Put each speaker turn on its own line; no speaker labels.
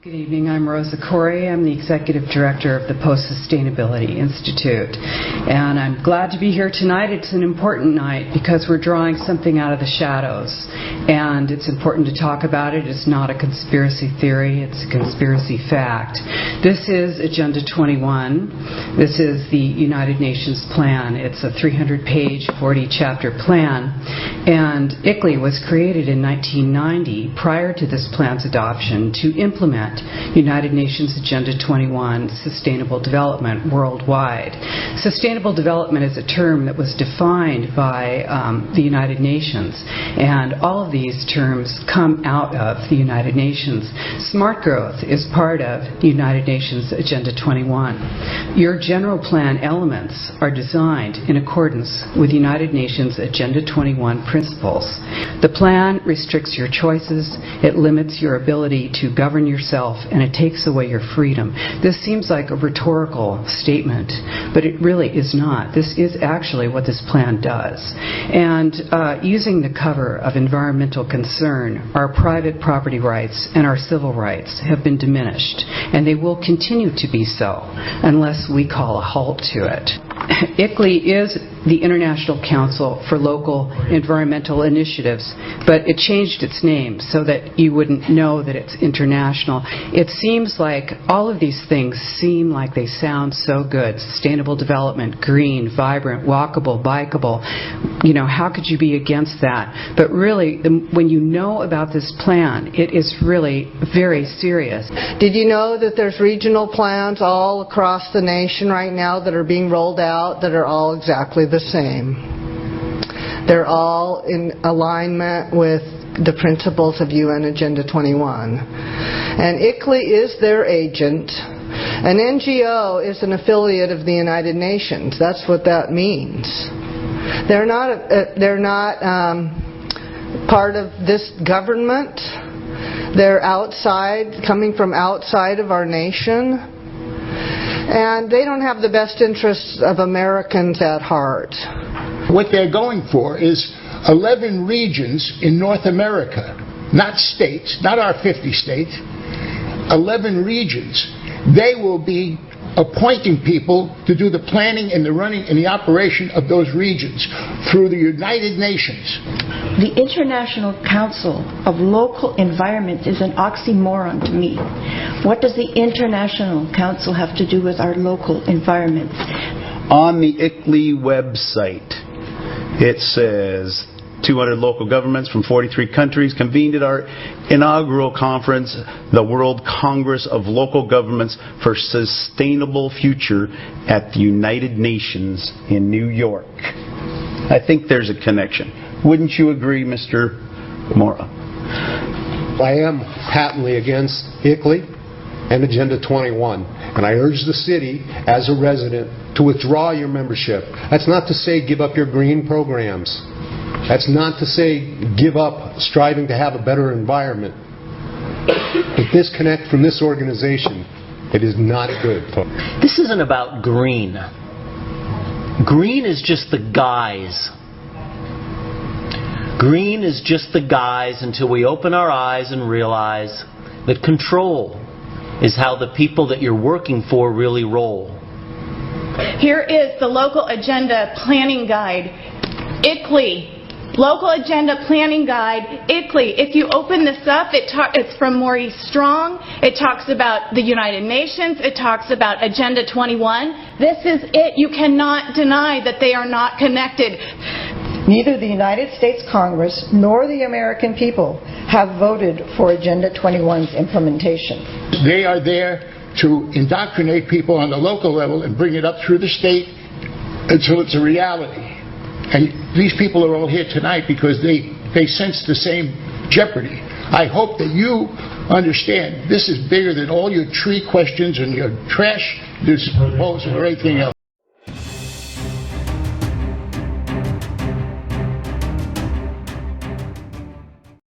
Good evening. I'm Rosa Koire. I'm the Executive Director of the Post-Sustainability Institute. And I'm glad to be here tonight. It's an important night because we're drawing something out of the shadows. And it's important to talk about it. It's not a conspiracy theory. It's a conspiracy fact. This is Agenda 21. This is the United Nations plan. It's a 300-page, 40-chapter plan. And ICLEI was created in 1990 prior to this plan's adoption to implement United Nations Agenda 21, Sustainable Development worldwide. Sustainable development is a term that was defined by the United Nations, and all of these terms come out of the United Nations. Smart growth is part of the United Nations Agenda 21. Your general plan elements are designed in accordance with United Nations Agenda 21 principles. The plan restricts your choices, it limits your ability to govern yourself, and it takes away your freedom. This seems like a rhetorical statement, but it really is not. This is actually what this plan does. And using the cover of environmental concern, our private property rights and our civil rights have been diminished, and they will continue to be so unless we call a halt to it. ICLEI is the International Council for Local Environmental Initiatives, but it changed its name so that you wouldn't know that it's international. It seems like all of these things seem like they sound so good. Sustainable development, green, vibrant, walkable, bikeable. You know, how could you be against that? But really, when you know about this plan, it is really very serious.
Did you know that there's regional plans all across the nation right now that are being rolled out that are all exactly the same? They're all in alignment with the principles of UN Agenda 21. And ICLEI is their agent. An NGO is an affiliate of the United Nations. That's what that means. They're not part of this government. They're outside, coming from outside of our nation. And they don't have the best interests of Americans at heart.
What they're going for is 11 regions in North America, not states, not our 50 states, 11 regions. They will be appointing people to do the planning and the running and the operation of those regions through the United Nations.
The International Council of Local Environments is an oxymoron to me. What does the International Council have to do with our local environments?
On the ICLEI website, it says 200 local governments from 43 countries convened at our inaugural conference, the World Congress of Local Governments for Sustainable Future at the United Nations in New York. I think there's a connection. Wouldn't you agree, Mr. Mora?
I am patently against ICLEI and Agenda 21, and I urge the city, as a resident, to withdraw your membership. That's not to say give up your green programs. That's not to say give up striving to have a better environment. But disconnect from this organization. It is not good, folks.
This isn't about green. Green is just the guise. Green is just the guise until we open our eyes and realize that control is how the people that you're working for really roll.
Here is the Local Agenda Planning Guide, ICLEI. Local Agenda Planning Guide, ICLEI. If you open this up, it's from Maurice Strong. It talks about the United Nations. It talks about Agenda 21. This is it. You cannot deny that they are not connected.
Neither the United States Congress nor the American people have voted for Agenda 21's implementation.
They are there to indoctrinate people on the local level and bring it up through the state until it's a reality. And these people are all here tonight because they sense the same jeopardy. I hope that you understand this is bigger than all your tree questions and your trash proposals or anything else.